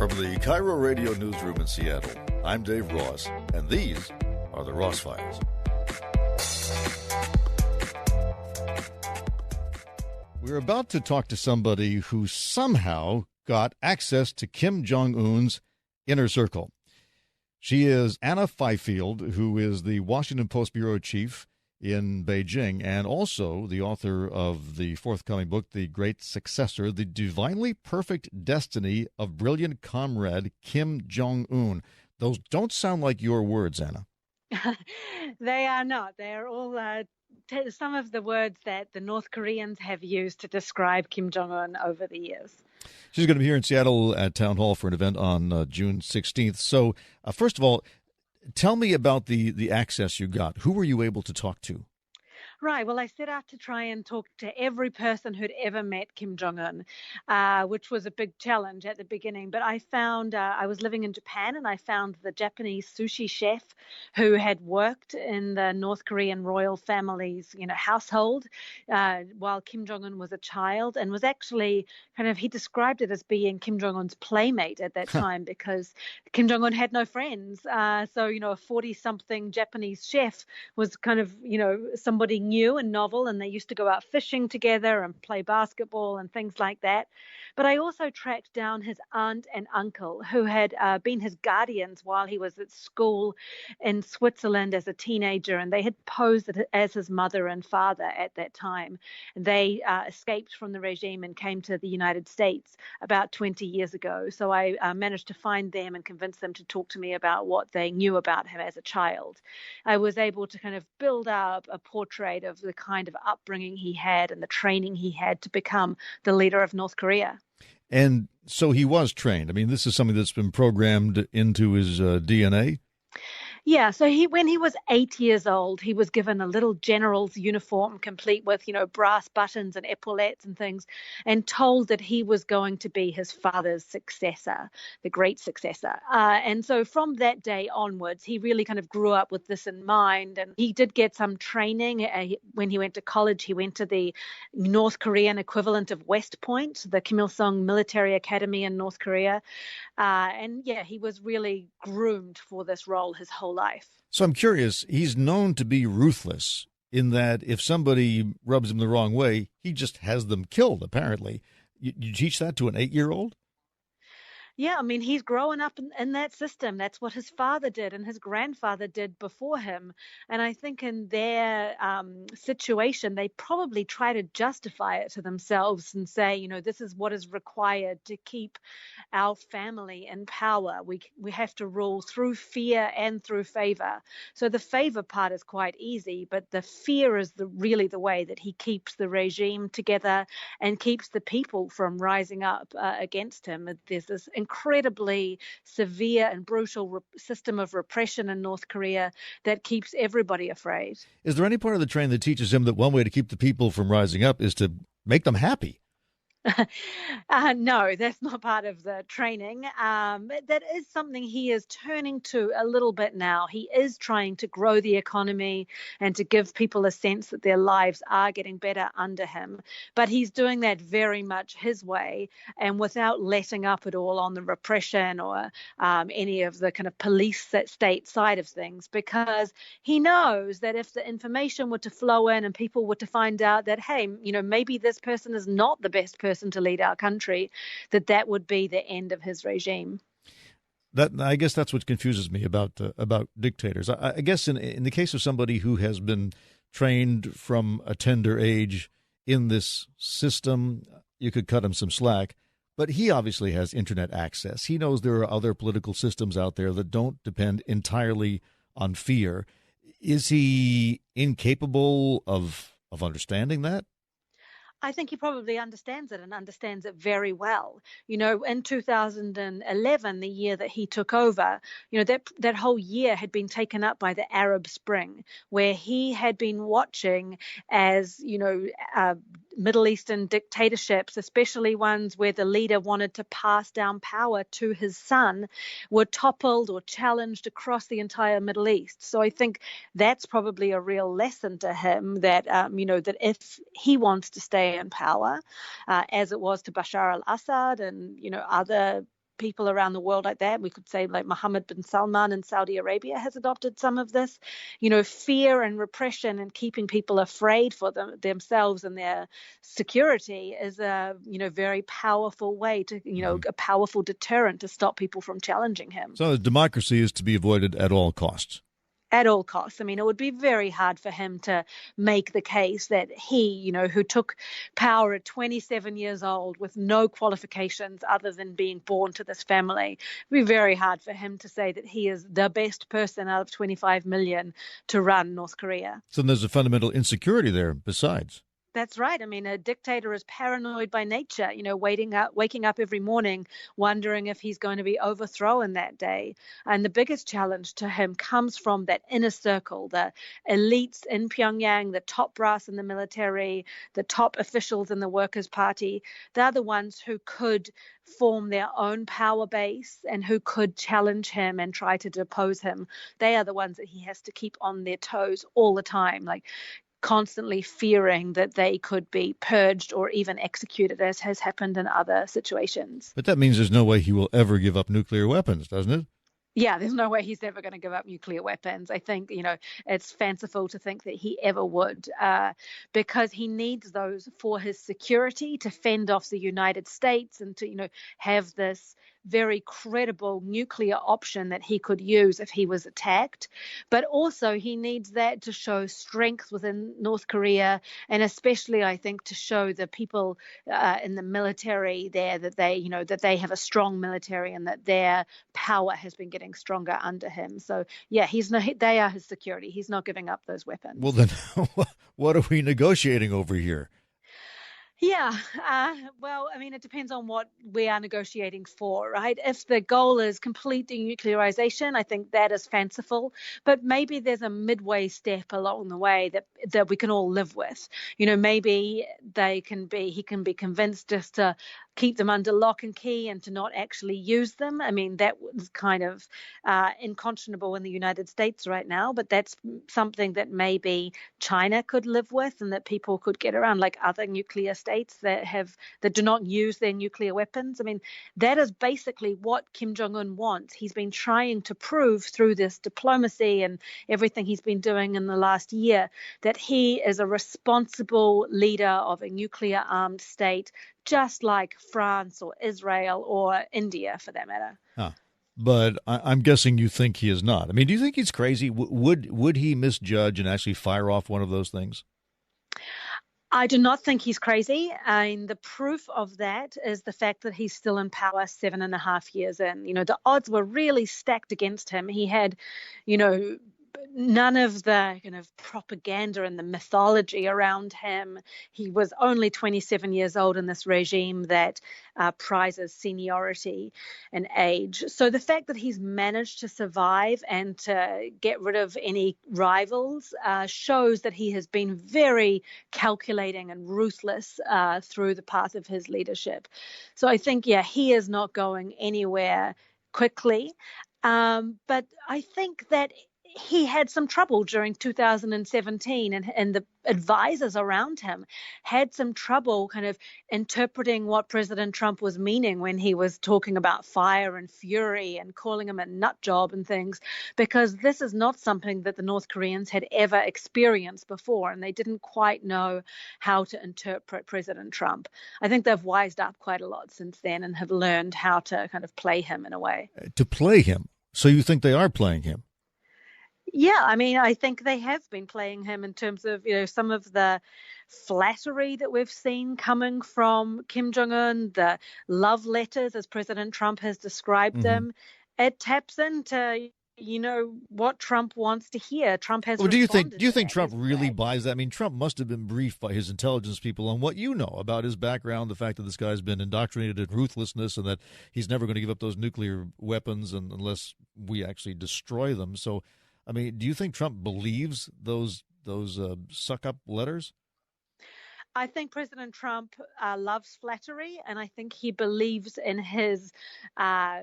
From the KIRO Radio newsroom in Seattle, I'm Dave Ross, and these are the Ross Files. We're about to talk to somebody who somehow got access to Kim Jong Un's inner circle. She is Anna Fifield, who is the Washington Post bureau chief in Beijing, and also the author of the forthcoming book, The Great Successor, The Divinely Perfect Destiny of Brilliant Comrade Kim Jong Un. Those don't sound like your words, Anna. They are not. They are all some of the words that the North Koreans have used to describe Kim Jong Un over the years. She's going to be here in Seattle at Town Hall for an event on June 16th. So, first of all, tell me about the access you got. Who were you able to talk to? Right. Well, I set out to try and talk to every person who'd ever met Kim Jong Un, which was a big challenge at the beginning. But I found I was living in Japan, and I found the Japanese sushi chef who had worked in the North Korean royal family's, household while Kim Jong Un was a child, and was actually he described it as being Kim Jong Un's playmate at that time because Kim Jong Un had no friends. So a 40-something Japanese chef was somebody new and novel, and they used to go out fishing together and play basketball and things like that. But I also tracked down his aunt and uncle who had been his guardians while he was at school in Switzerland as a teenager, and they had posed as his mother and father at that time. They escaped from the regime and came to the United States about 20 years ago. So I managed to find them and convince them to talk to me about what they knew about him as a child. I was able to build up a portrait of the kind of upbringing he had and the training he had to become the leader of North Korea. And so he was trained. I mean, this is something that's been programmed into his DNA. Yeah, so when he was 8 years old, he was given a little general's uniform complete with, brass buttons and epaulettes and things, and told that he was going to be his father's successor, the Great Successor. And so from that day onwards, he really grew up with this in mind. And he did get some training. When he went to college, he went to the North Korean equivalent of West Point, the Kim Il-sung Military Academy in North Korea. He was really groomed for this role his whole life. So I'm curious, he's known to be ruthless in that if somebody rubs him the wrong way, he just has them killed, apparently. You teach that to an 8-year-old? Yeah, I mean, he's growing up in that system. That's what his father did and his grandfather did before him. And I think in their situation, they probably try to justify it to themselves and say, this is what is required to keep our family in power. We have to rule through fear and through favor. So the favor part is quite easy, but the fear is really the way that he keeps the regime together and keeps the people from rising up against him. There's this incredibly severe and brutal system of repression in North Korea that keeps everybody afraid. Is there any part of the training that teaches him that one way to keep the people from rising up is to make them happy? No, that's not part of the training. That is something he is turning to a little bit now. He is trying to grow the economy and to give people a sense that their lives are getting better under him. But he's doing that very much his way and without letting up at all on the repression or any of the police state side of things, because he knows that if the information were to flow in and people were to find out that, hey, maybe this person is not the best person to lead our country, that would be the end of his regime. I guess that's what confuses me about dictators. I guess in the case of somebody who has been trained from a tender age in this system, you could cut him some slack. But he obviously has internet access. He knows there are other political systems out there that don't depend entirely on fear. Is he incapable of understanding that? I think he probably understands it and understands it very well. In 2011, the year that he took over, that whole year had been taken up by the Arab Spring, where he had been watching as, Middle Eastern dictatorships, especially ones where the leader wanted to pass down power to his son, were toppled or challenged across the entire Middle East. So I think that's probably a real lesson to him that, that if he wants to stay in power, as it was to Bashar al-Assad and, other people around the world like that. We could say like Mohammed bin Salman in Saudi Arabia has adopted some of this. Fear and repression and keeping people afraid for themselves and their security is a very powerful way to a powerful deterrent to stop people from challenging him. So democracy is to be avoided at all costs. At all costs. I mean, it would be very hard for him to make the case that he, who took power at 27 years old with no qualifications other than being born to this family, it would be very hard for him to say that he is the best person out of 25 million to run North Korea. So there's a fundamental insecurity there besides. That's right. I mean, a dictator is paranoid by nature, waking up every morning, wondering if he's going to be overthrown that day. And the biggest challenge to him comes from that inner circle, the elites in Pyongyang, the top brass in the military, the top officials in the Workers' Party. They're the ones who could form their own power base and who could challenge him and try to depose him. They are the ones that he has to keep on their toes all the time, like constantly fearing that they could be purged or even executed, as has happened in other situations. But that means there's no way he will ever give up nuclear weapons, doesn't it? Yeah, there's no way he's ever going to give up nuclear weapons. I think, it's fanciful to think that he ever would, because he needs those for his security, to fend off the United States and to, have this very credible nuclear option that he could use if he was attacked. But also he needs that to show strength within North Korea, and especially, I think, to show the people in the military there that they have a strong military and that their power has been getting stronger under him. So yeah, they are his security. He's not giving up those weapons. Well, then what are we negotiating over here? Yeah, well, I mean, it depends on what we are negotiating for, right? If the goal is complete denuclearization, I think that is fanciful, but maybe there's a midway step along the way that we can all live with. Maybe he can be convinced just to keep them under lock and key and to not actually use them. I mean, that was kind of unconscionable in the United States right now, but that's something that maybe China could live with and that people could get around, like other nuclear states that do not use their nuclear weapons. I mean, that is basically what Kim Jong Un wants. He's been trying to prove through this diplomacy and everything he's been doing in the last year that he is a responsible leader of a nuclear armed state, just like France or Israel or India, for that matter. Huh. But I'm guessing you think he is not. I mean, do you think he's crazy? Would he misjudge and actually fire off one of those things? I do not think he's crazy. And the proof of that is the fact that he's still in power 7.5 years in. The odds were really stacked against him. He had, none of the kind of propaganda and the mythology around him. He was only 27 years old in this regime that prizes seniority and age. So the fact that he's managed to survive and to get rid of any rivals shows that he has been very calculating and ruthless through the path of his leadership. So I think, he is not going anywhere quickly. But I think that he had some trouble during 2017 and the advisors around him had some trouble kind of interpreting what President Trump was meaning when he was talking about fire and fury and calling him a nut job and things, because this is not something that the North Koreans had ever experienced before, and they didn't quite know how to interpret President Trump. I think they've wised up quite a lot since then and have learned how to kind of play him in a way. To play him? So you think they are playing him? Yeah, I mean, I think they have been playing him in terms of, some of the flattery that we've seen coming from Kim Jong Un, the love letters, as President Trump has described them. It taps into, what Trump wants to hear. Trump has. Well, do you think Trump really buys that? I mean, Trump must have been briefed by his intelligence people on what you know about his background, the fact that this guy's been indoctrinated in ruthlessness and that he's never going to give up those nuclear weapons unless we actually destroy them. So, I mean, do you think Trump believes those suck-up letters? I think President Trump loves flattery, and I think he believes in his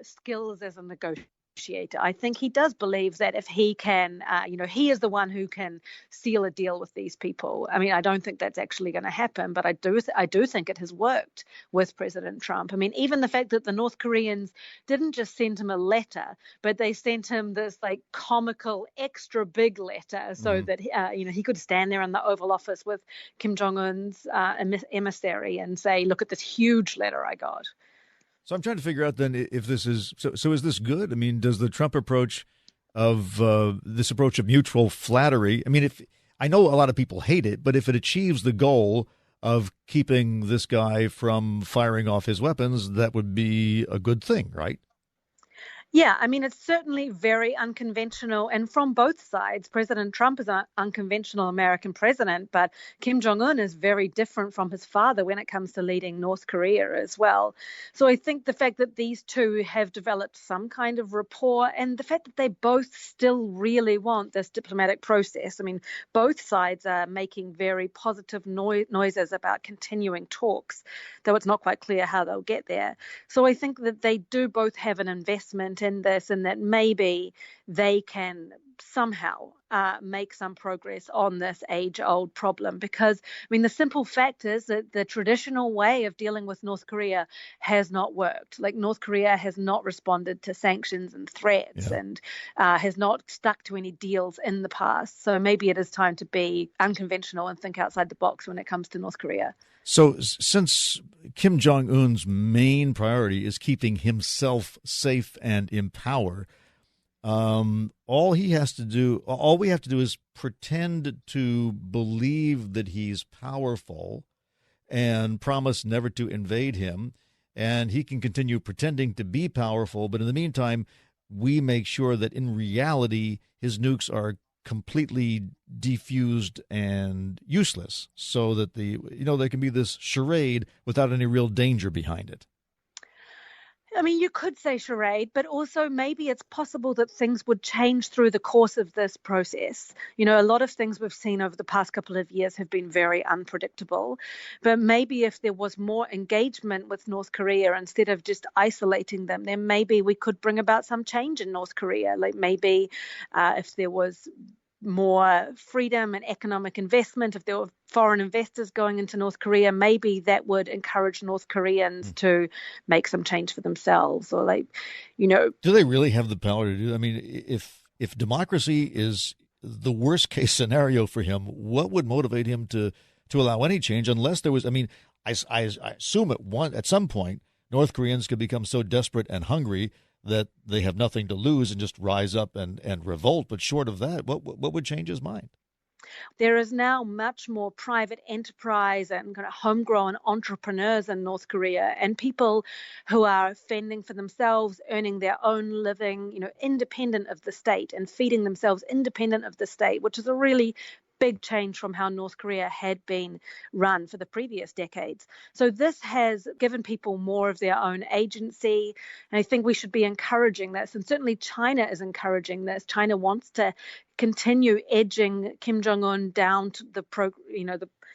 skills as a negotiator. negotiator. I think he does believe that if he can, he is the one who can seal a deal with these people. I mean, I don't think that's actually going to happen, but I do think it has worked with President Trump. I mean, even the fact that the North Koreans didn't just send him a letter, but they sent him this like comical, extra big letter so that he could stand there in the Oval Office with Kim Jong Un's emissary and say, "Look at this huge letter I got." So I'm trying to figure out then if this is so. Is this good? I mean, does the Trump approach of mutual flattery? I mean, if I know a lot of people hate it, but if it achieves the goal of keeping this guy from firing off his weapons, that would be a good thing, right? Yeah, I mean, it's certainly very unconventional. And from both sides, President Trump is an unconventional American president, but Kim Jong Un is very different from his father when it comes to leading North Korea as well. So I think the fact that these two have developed some kind of rapport and the fact that they both still really want this diplomatic process. I mean, both sides are making very positive noises about continuing talks, though it's not quite clear how they'll get there. So I think that they do both have an investment in this and that maybe they can somehow make some progress on this age-old problem, because I mean the simple fact is that the traditional way of dealing with North Korea has not worked. Like North Korea has not responded to sanctions and threats and has not stuck to any deals in the past. So maybe it is time to be unconventional and think outside the box when it comes to North Korea. So since Kim Jong Un's main priority is keeping himself safe and in power, all we have to do is pretend to believe that he's powerful and promise never to invade him, and he can continue pretending to be powerful. But in the meantime, we make sure that in reality his nukes are completely defused and useless, so that there can be this charade without any real danger behind it. I mean, you could say charade, but also maybe it's possible that things would change through the course of this process. You know, a lot of things we've seen over the past couple of years have been very unpredictable. But maybe if there was more engagement with North Korea instead of just isolating them, then maybe we could bring about some change in North Korea. Like maybe if there was more freedom and economic investment, if there were foreign investors going into North Korea, maybe that would encourage North Koreans to make some change for themselves. Or do they really have the power to do that? I mean, if democracy is the worst case scenario for him, what would motivate him to allow any change unless there was, I mean, I assume at some point North Koreans could become so desperate and hungry that they have nothing to lose and just rise up and revolt. But short of that, what would change his mind? There is now much more private enterprise and kind of homegrown entrepreneurs in North Korea, and people who are fending for themselves, earning their own living, independent of the state and feeding themselves independent of the state, which is a really big change from how North Korea had been run for the previous decades. So this has given people more of their own agency, and I think we should be encouraging this. And certainly China is encouraging this. China wants to continue edging Kim Jong Un down to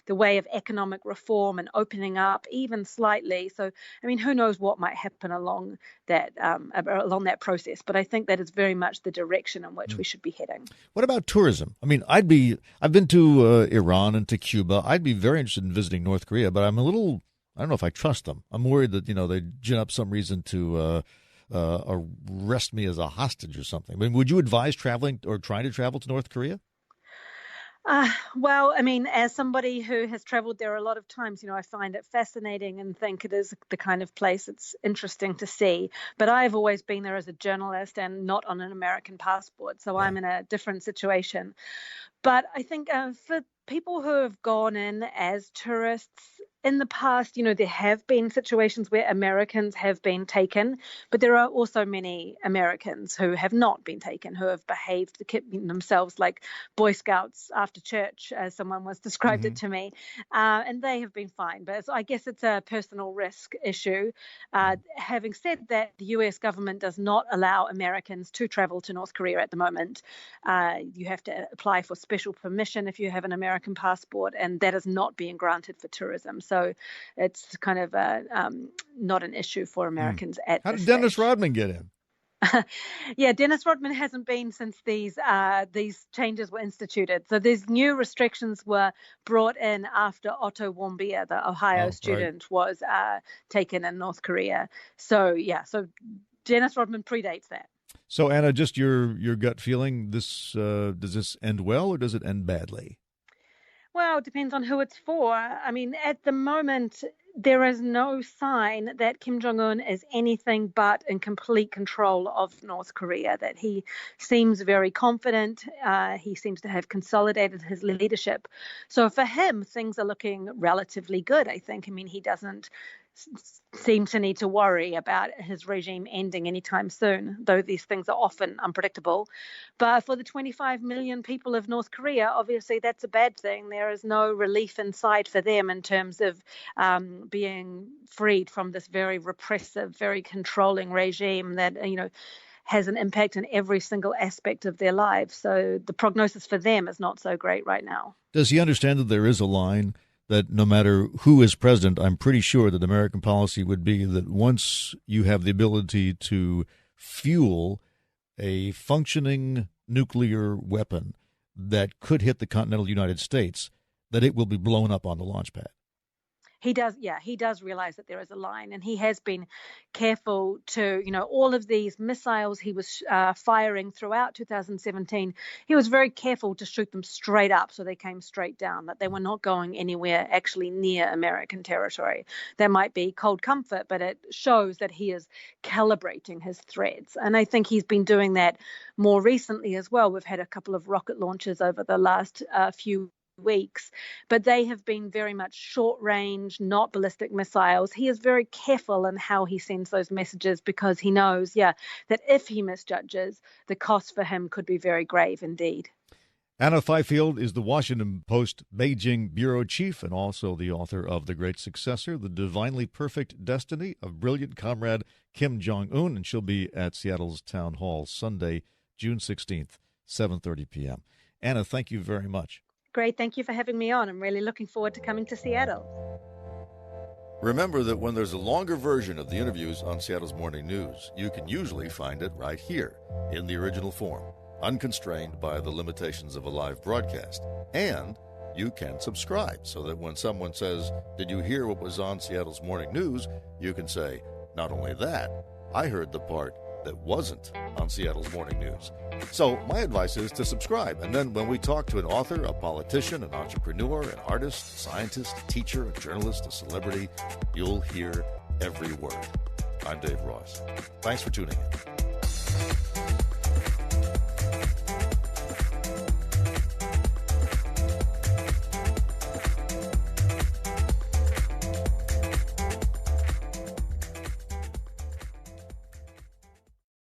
the way of economic reform and opening up even slightly. So, I mean, who knows what might happen along that process? But I think that is very much the direction in which we should be heading. What about tourism? I mean, I've been to Iran and to Cuba. I'd be very interested in visiting North Korea, but I don't know if I trust them. I'm worried that they gin up some reason to arrest me as a hostage or something. I mean, would you advise traveling or trying to travel to North Korea? Well, I mean, as somebody who has traveled there a lot of times, I find it fascinating and think it is the kind of place it's interesting to see. But I've always been there as a journalist and not on an American passport, so I'm in a different situation. But I think for people who have gone in as tourists in the past, there have been situations where Americans have been taken, but there are also many Americans who have not been taken, who have behaved, keeping themselves like Boy Scouts after church, as someone was described it to me, and they have been fine. But I guess it's a personal risk issue. Having said that, the US government does not allow Americans to travel to North Korea at the moment. You have to apply for special permission if you have an American passport, and that is not being granted for tourism. So it's kind of not an issue for Americans at this stage. How did Dennis Rodman get in? Yeah, Dennis Rodman hasn't been since these changes were instituted. So these new restrictions were brought in after Otto Warmbier, the Ohio student, was taken in North Korea. So Dennis Rodman predates that. So Anna, just your gut feeling, does this end well or does it end badly? Well, it depends on who it's for. I mean, at the moment, there is no sign that Kim Jong Un is anything but in complete control of North Korea, that he seems very confident. He seems to have consolidated his leadership. So for him, things are looking relatively good, I think. I mean, he doesn't seem to need to worry about his regime ending anytime soon, though these things are often unpredictable. But for the 25 million people of North Korea, obviously that's a bad thing. There is no relief in sight for them in terms of being freed from this very repressive, very controlling regime that, has an impact in every single aspect of their lives. So the prognosis for them is not so great right now. Does he understand that there is a line that no matter who is president, I'm pretty sure that American policy would be that once you have the ability to fuel a functioning nuclear weapon that could hit the continental United States, that it will be blown up on the launch pad? He does realize that there is a line, and he has been careful to, all of these missiles he was firing throughout 2017, he was very careful to shoot them straight up so they came straight down, that they were not going anywhere actually near American territory. That might be cold comfort, but it shows that he is calibrating his threats. And I think he's been doing that more recently as well. We've had a couple of rocket launches over the last few weeks, but they have been very much short range, not ballistic missiles. He is very careful in how he sends those messages because he knows, that if he misjudges, the cost for him could be very grave indeed. Anna Fifield is the Washington Post Beijing bureau chief and also the author of The Great Successor, The Divinely Perfect Destiny of Brilliant Comrade Kim Jong Un, and she'll be at Seattle's Town Hall Sunday, June 16th, 7:30 p.m. Anna, thank you very much. Great. Thank you for having me on. I'm really looking forward to coming to Seattle. Remember that when there's a longer version of the interviews on Seattle's Morning News, you can usually find it right here in the original form, unconstrained by the limitations of a live broadcast. And you can subscribe so that when someone says, "Did you hear what was on Seattle's Morning News?" you can say, "Not only that, I heard the part that wasn't on Seattle's Morning News." So my advice is to subscribe. And then when we talk to an author, a politician, an entrepreneur, an artist, a scientist, a teacher, a journalist, a celebrity, you'll hear every word. I'm Dave Ross. Thanks for tuning in.